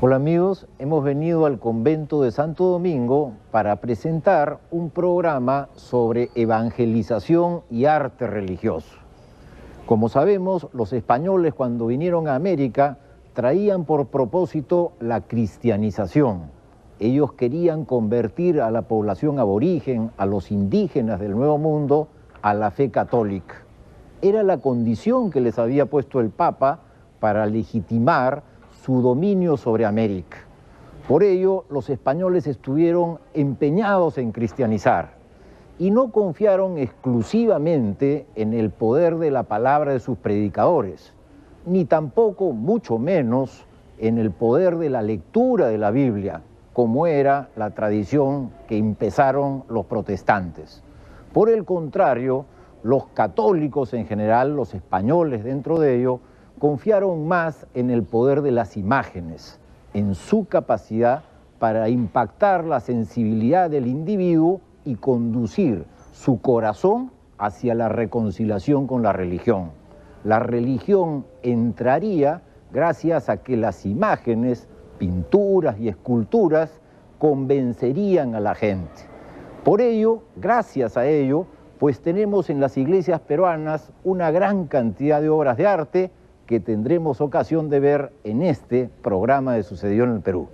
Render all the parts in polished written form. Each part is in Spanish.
Hola amigos, hemos venido al convento de Santo Domingo para presentar un programa sobre evangelización y arte religioso. Como sabemos, los españoles cuando vinieron a América traían por propósito la cristianización. Ellos querían convertir a la población aborigen, a los indígenas del Nuevo Mundo, a la fe católica. Era la condición que les había puesto el Papa para legitimar su dominio sobre América. Por ello, los españoles estuvieron empeñados en cristianizar y no confiaron exclusivamente en el poder de la palabra de sus predicadores, ni tampoco, mucho menos, en el poder de la lectura de la Biblia, como era la tradición que empezaron los protestantes. Por el contrario, los católicos en general, los españoles dentro de ello, confiaron más en el poder de las imágenes, en su capacidad para impactar la sensibilidad del individuo y conducir su corazón hacia la reconciliación con la religión. La religión entraría gracias a que las imágenes, pinturas y esculturas convencerían a la gente. Por ello, gracias a ello, pues tenemos en las iglesias peruanas una gran cantidad de obras de arte que tendremos ocasión de ver en este programa de Sucedió en el Perú.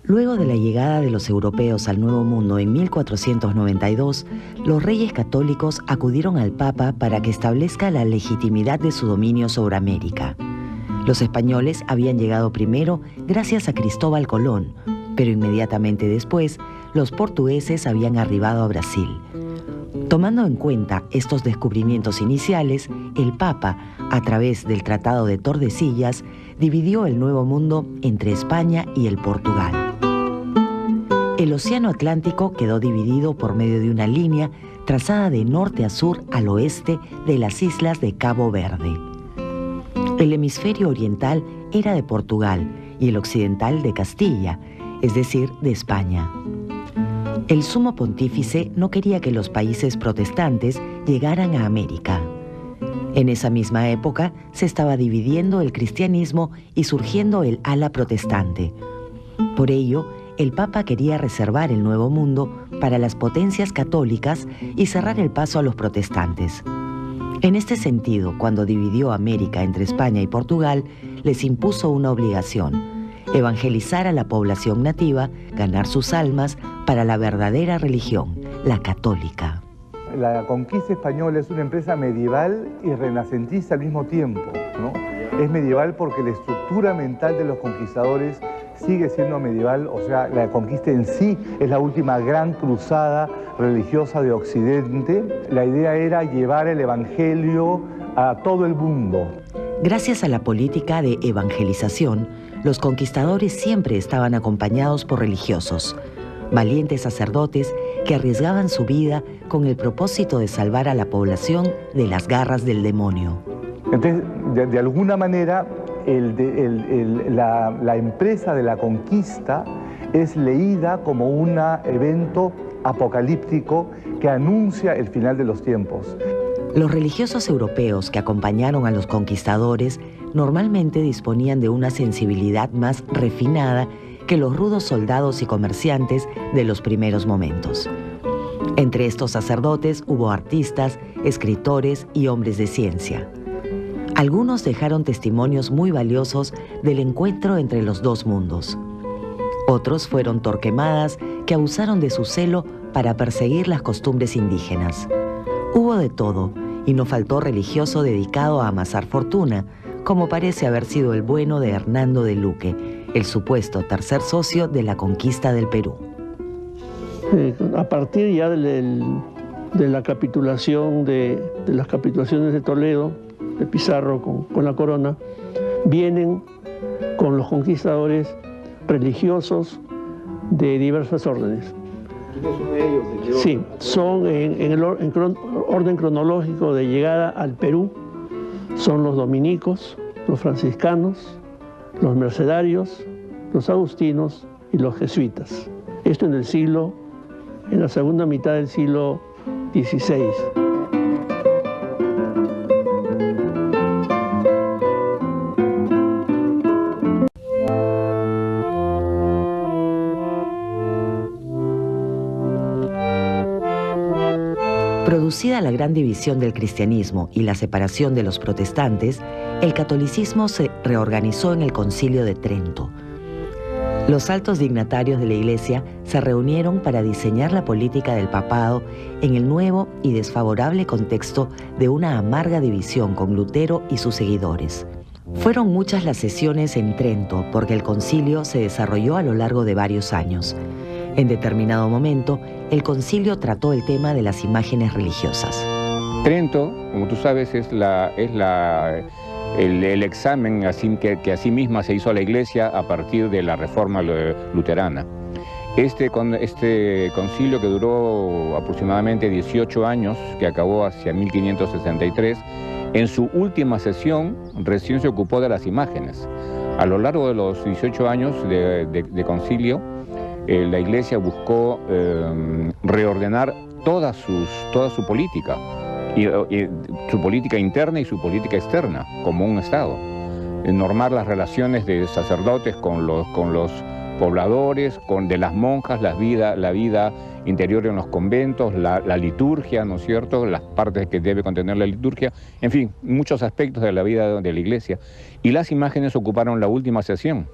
Luego de la llegada de los europeos al Nuevo Mundo en 1492, los reyes católicos acudieron al Papa para que establezca la legitimidad de su dominio sobre América. Los españoles habían llegado primero gracias a Cristóbal Colón, pero inmediatamente después, los portugueses habían arribado a Brasil. Tomando en cuenta estos descubrimientos iniciales, el Papa, a través del Tratado de Tordesillas, dividió el Nuevo Mundo entre España y el Portugal. El Océano Atlántico quedó dividido por medio de una línea trazada de norte a sur al oeste de las islas de Cabo Verde. El hemisferio oriental era de Portugal y el occidental de Castilla, es decir, de España. El sumo pontífice no quería que los países protestantes llegaran a América. En esa misma época se estaba dividiendo el cristianismo y surgiendo el ala protestante. Por ello, el Papa quería reservar el Nuevo Mundo para las potencias católicas y cerrar el paso a los protestantes. En este sentido, cuando dividió América entre España y Portugal, les impuso una obligación: evangelizar a la población nativa, ganar sus almas para la verdadera religión, la católica. La conquista española es una empresa medieval y renacentista al mismo tiempo, ¿no? Es medieval porque la estructura mental de los conquistadores sigue siendo medieval, o sea, la conquista en sí es la última gran cruzada religiosa de Occidente. La idea era llevar el evangelio a todo el mundo. Gracias a la política de evangelización, los conquistadores siempre estaban acompañados por religiosos, valientes sacerdotes que arriesgaban su vida con el propósito de salvar a la población de las garras del demonio. Entonces, de alguna manera, la empresa de la conquista es leída como un evento apocalíptico que anuncia el final de los tiempos. Los religiosos europeos que acompañaron a los conquistadores normalmente disponían de una sensibilidad más refinada que los rudos soldados y comerciantes de los primeros momentos. Entre estos sacerdotes hubo artistas, escritores y hombres de ciencia. Algunos dejaron testimonios muy valiosos del encuentro entre los dos mundos. Otros fueron torquemadas que abusaron de su celo para perseguir las costumbres indígenas. Hubo de todo, y no faltó religioso dedicado a amasar fortuna, como parece haber sido el bueno de Hernando de Luque, el supuesto tercer socio de la conquista del Perú. A partir ya de la capitulación de las capitulaciones de Toledo, de Pizarro con la corona, vienen con los conquistadores religiosos de diversas órdenes. ¿Quiénes son ellos? Sí, son en el orden cronológico de llegada al Perú, son los dominicos, los franciscanos, los mercedarios, los agustinos y los jesuitas. Esto en la segunda mitad del siglo XVI. Producida la gran división del cristianismo y la separación de los protestantes, el catolicismo se reorganizó en el Concilio de Trento. Los altos dignatarios de la Iglesia se reunieron para diseñar la política del papado en el nuevo y desfavorable contexto de una amarga división con Lutero y sus seguidores. Fueron muchas las sesiones en Trento porque el concilio se desarrolló a lo largo de varios años. En determinado momento, el concilio trató el tema de las imágenes religiosas. Trento, como tú sabes, es el examen que así misma se hizo a la Iglesia a partir de la Reforma luterana. Este concilio, que duró aproximadamente 18 años, que acabó hacia 1563, en su última sesión recién se ocupó de las imágenes. A lo largo de los 18 años de concilio, la Iglesia buscó reordenar toda su política, y su política interna y su política externa, como un Estado. Normar las relaciones de sacerdotes con los pobladores, de las monjas, la vida interior en los conventos, la liturgia, ¿no es cierto?, las partes que debe contener la liturgia, en fin, muchos aspectos de la vida de la Iglesia. Y las imágenes ocuparon la última sesión.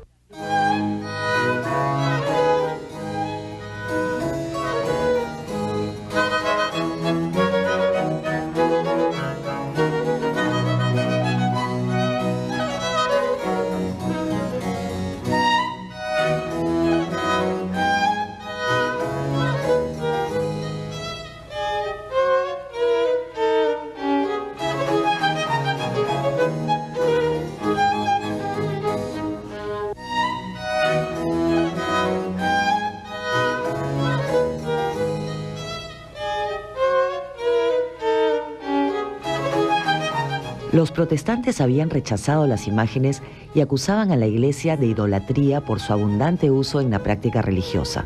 Los protestantes habían rechazado las imágenes y acusaban a la Iglesia de idolatría por su abundante uso en la práctica religiosa.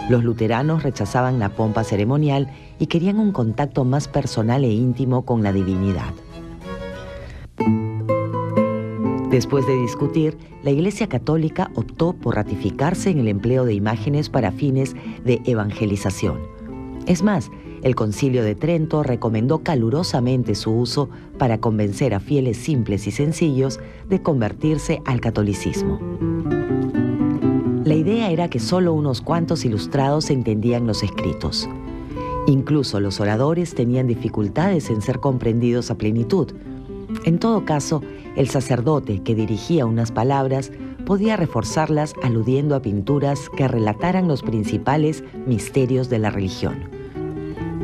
Los luteranos rechazaban la pompa ceremonial y querían un contacto más personal e íntimo con la divinidad. Después de discutir, la Iglesia Católica optó por ratificarse en el empleo de imágenes para fines de evangelización. Es más, el Concilio de Trento recomendó calurosamente su uso para convencer a fieles simples y sencillos de convertirse al catolicismo. La idea era que solo unos cuantos ilustrados entendían los escritos. Incluso los oradores tenían dificultades en ser comprendidos a plenitud. En todo caso, el sacerdote que dirigía unas palabras podía reforzarlas aludiendo a pinturas que relataran los principales misterios de la religión.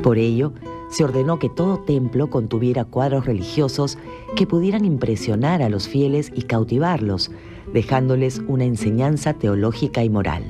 Por ello, se ordenó que todo templo contuviera cuadros religiosos que pudieran impresionar a los fieles y cautivarlos, dejándoles una enseñanza teológica y moral.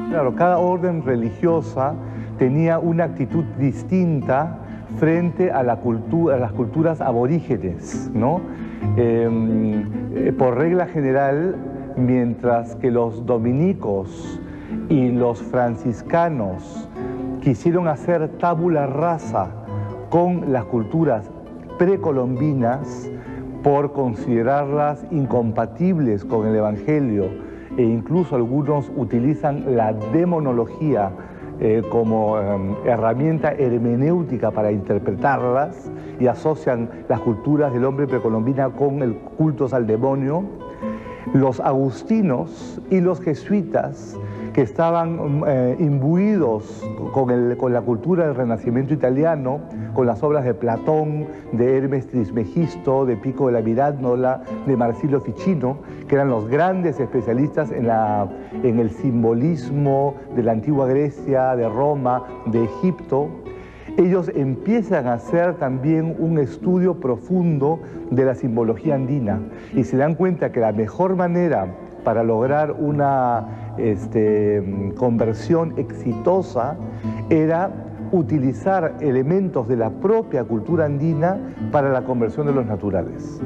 Claro, cada orden religiosa tenía una actitud distinta frente a las culturas aborígenes, ¿no? Por regla general, mientras que los dominicos y los franciscanos quisieron hacer tabula rasa con las culturas precolombinas por considerarlas incompatibles con el Evangelio, e incluso algunos utilizan la demonología como herramienta hermenéutica para interpretarlas, y asocian las culturas del hombre precolombina con el culto al demonio. Los agustinos y los jesuitas, que estaban imbuidos con la cultura del Renacimiento italiano, con las obras de Platón, de Hermes Trismegisto, de Pico de la Mirandola, de Marsilio Ficino, que eran los grandes especialistas en el simbolismo de la antigua Grecia, de Roma, de Egipto. ellos empiezan a hacer también un estudio profundo de la simbología andina y se dan cuenta que la mejor manera para lograr una conversión exitosa era utilizar elementos de la propia cultura andina para la conversión de los naturales.